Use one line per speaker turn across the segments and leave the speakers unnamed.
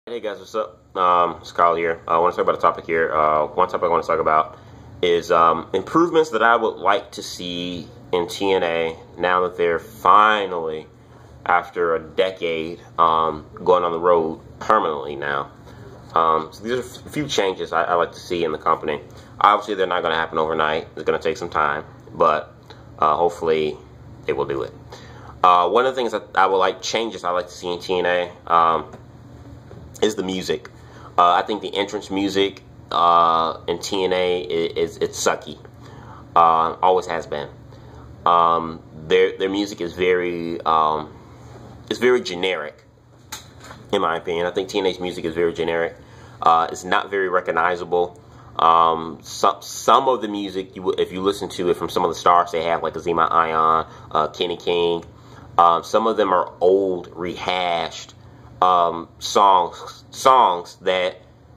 Hey guys, what's up? It's Kyle here. I want to talk about a topic here. One topic I want to talk about is improvements that I would like to see in TNA now that they're finally, after a decade, going on the road permanently now. So these are a few changes I like to see in the company. Obviously, they're not going to happen overnight. It's going to take some time, but hopefully they will do it. One of the things that changes I like to see in TNA is the music. I think the entrance music in TNA it's sucky. Always has been. Their music is very generic, in my opinion. I think TNA's music is very generic. It's not very recognizable. Some of the music, if you listen to it from some of the stars they have, like Azima Ion, Kenny King, some of them are old, rehashed songs that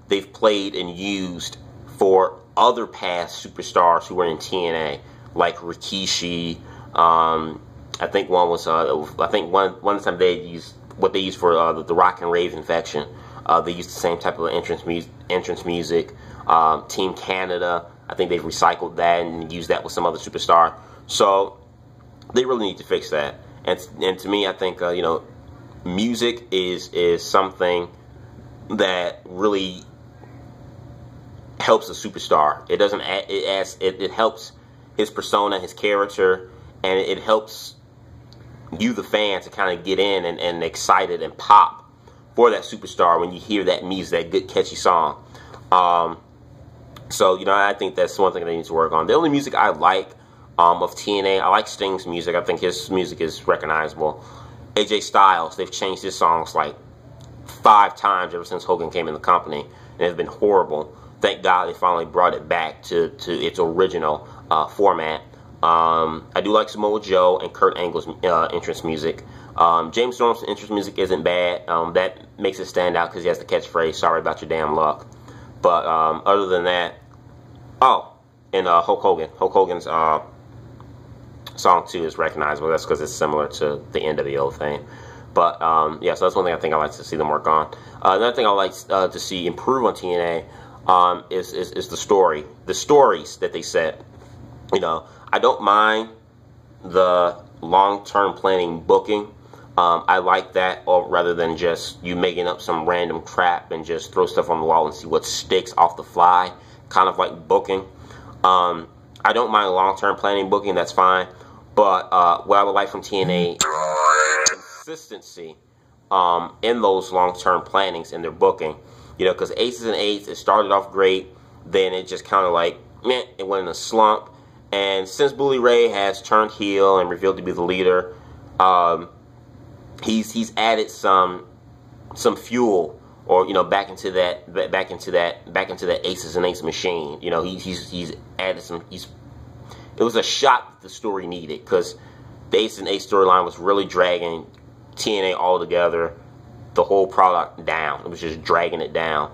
they've played and used for other past superstars who were in TNA, like Rikishi. I think one was one time they used what they used for the Rock and Rave Infection. They used the same type of entrance music. Team Canada, I think they've recycled that and used that with some other superstar. So they really need to fix that. And to me, I think music is something that really helps a superstar. It helps his persona, his character, and it helps you, the fan, to kind of get in and excited and pop for that superstar when you hear that music, that good catchy song. So I think that's one thing they need to work on. The only music I like of TNA, I like Sting's music. I think his music is recognizable. AJ Styles, they've changed his songs like 5 times ever since Hogan came in the company, and it's been horrible. Thank God they finally brought it back to its original format. I do like Samoa Joe and Kurt Angle's entrance music. James Storm's entrance music isn't bad. That makes it stand out because he has the catchphrase, "Sorry about your damn luck." But other than that, and Hulk Hogan's song 2 is recognizable. That's because it's similar to the NWO thing. But yeah, so that's one thing I think I like to see them work on. Another thing I like to see improve on TNA is the stories that they set. I don't mind the long-term planning booking. I like that, rather than just you making up some random crap and just throw stuff on the wall and see what sticks off the fly, kind of like booking. I don't mind long-term planning booking, that's fine. But what I would like from TNA is consistency in those long-term plannings in their booking. Because Aces and Eights, it started off great, then it just kind of like, meh, it went in a slump. And since Bully Ray has turned heel and revealed to be the leader, he's added some fuel, or back into that Aces and Eights machine. He's added some. It was a shot that the story needed, because the Aces and Eights storyline was really dragging TNA all together, the whole product down. It was just dragging it down.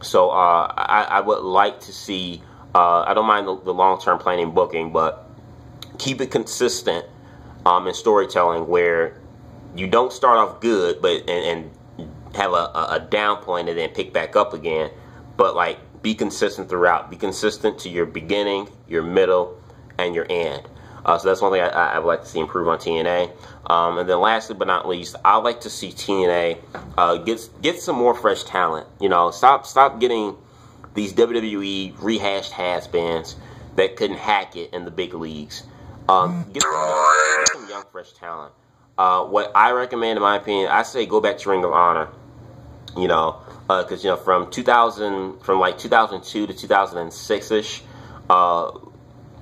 So I would like to see. I don't mind the long-term planning booking, but keep it consistent in storytelling, where you don't start off good, but and have a down point and then pick back up again. But like, be consistent throughout. Be consistent to your beginning, your middle, and your end. So that's one thing I would like to see improve on TNA. And then lastly but not least, I like to see TNA get some more fresh talent. Stop getting these WWE rehashed has-beens that couldn't hack it in the big leagues. Get some young, fresh talent. What I recommend, in my opinion, I say go back to Ring of Honor. Because from 2002 to 2006ish,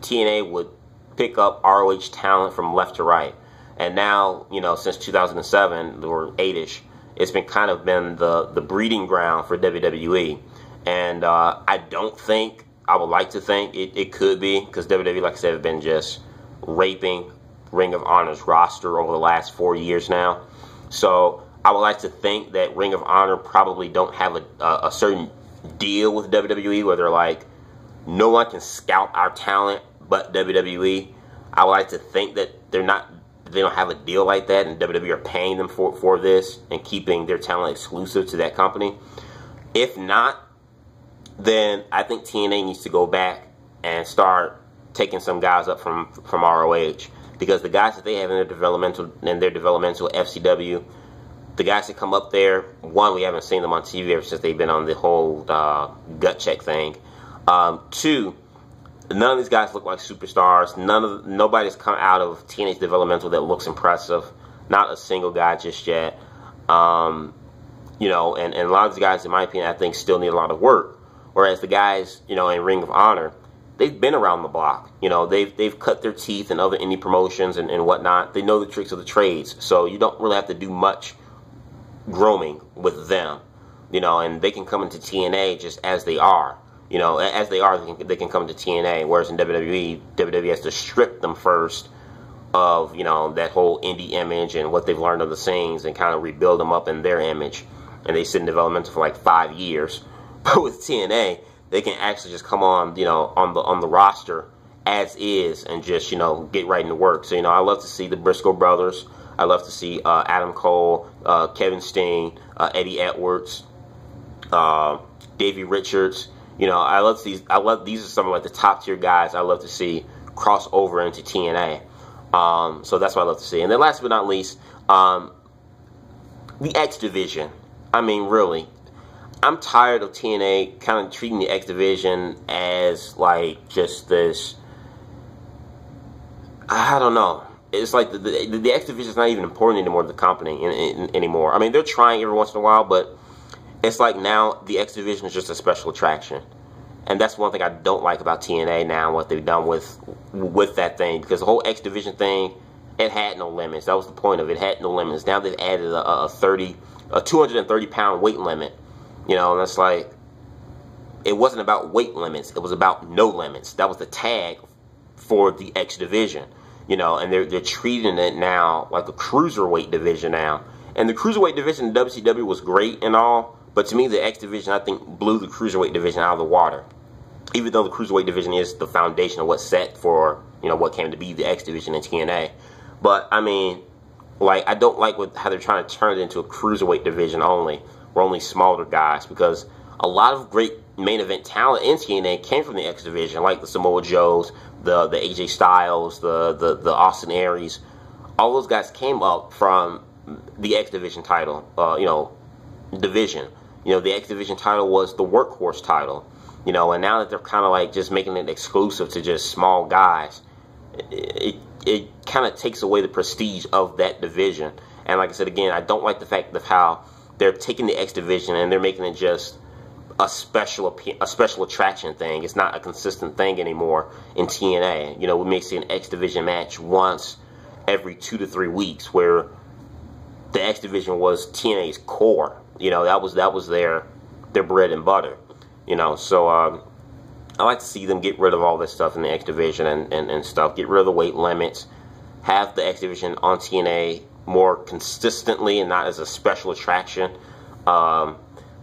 TNA would pick up ROH talent from left to right, and now since 2007 or 8ish, it's been the breeding ground for WWE. And I would like to think it could be, because WWE, like I said, have been just raping Ring of Honor's roster over the last 4 years now. So I would like to think that Ring of Honor probably don't have a certain deal with WWE where they're like, no one can scout our talent but WWE. I would like to think that they're not they don't have a deal like that, and WWE are paying them for this and keeping their talent exclusive to that company. If not, then I think TNA needs to go back and start taking some guys up from ROH, because the guys that they have in their developmental FCW, the guys that come up there, one, we haven't seen them on TV ever since they've been on the whole gut check thing. Two, none of these guys look like superstars. Nobody's come out of TNA's developmental that looks impressive. Not a single guy just yet. You know, and a lot of these guys, in my opinion, I think still need a lot of work. Whereas the guys, you know, in Ring of Honor, they've been around the block. You know, they've cut their teeth in other indie promotions and whatnot. They know the tricks of the trades, so you don't really have to do much grooming with them. You know, and they can come into TNA just as they are. You know, as they are, they can come to TNA. Whereas in WWE has to strip them first of, you know, that whole indie image and what they've learned of the scenes, and kind of rebuild them up in their image. And they sit in developmental for like 5 years. But with TNA, they can actually just come on, you know, on the roster as is, and just, you know, get right into work. So, you know, I love to see the Briscoe brothers. I love to see Adam Cole, Kevin Steen, Eddie Edwards, Davey Richards. You know, I love these are some of like the top tier guys I love to see cross over into TNA. So that's what I love to see. And then last but not least, the X Division. I mean, really, I'm tired of TNA kind of treating the X Division as like just this, I don't know. It's like the X Division is not even important anymore to the company anymore. I mean, they're trying every once in a while, but it's like now the X Division is just a special attraction. And that's one thing I don't like about TNA now, what they've done with that thing. Because the whole X Division thing, it had no limits. That was the point of it. It had no limits. Now they've added a 230-pound weight limit. You know, and that's like, it wasn't about weight limits. It was about no limits. That was the tag for the X Division. You know, and they're treating it now like a cruiserweight division now. And the cruiserweight division in WCW was great and all, but to me, the X Division, I think, blew the cruiserweight division out of the water. Even though the cruiserweight division is the foundation of what's set for, you know, what came to be the X Division in TNA. But, I mean, like, I don't like how they're trying to turn it into a cruiserweight division only, where only smaller guys, because a lot of great main event talent in TNA came from the X Division, like the Samoa Joes, the AJ Styles, the Austin Aries. All those guys came up from the X Division title, you know, division. You know, the X Division title was the workhorse title. You know, and now that they're kind of like just making it exclusive to just small guys, it kind of takes away the prestige of that division. And like I said again, I don't like the fact of how they're taking the X Division and they're making it just a special attraction thing. It's not a consistent thing anymore in TNA. You know, we may see an X Division match once every 2 to 3 weeks, where the X Division was TNA's core. You know, that was their bread and butter. You know, so I like to see them get rid of all this stuff in the X Division and stuff. Get rid of the weight limits. Have the X Division on TNA more consistently and not as a special attraction. So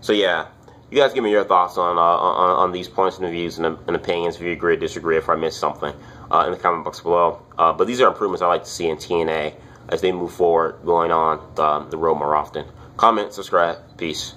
yeah, you guys give me your thoughts on these points and views and opinions. If you agree or disagree, if I missed something, in the comment box below. But these are improvements I like to see in TNA as they move forward, going on the road more often. Comment, subscribe, peace.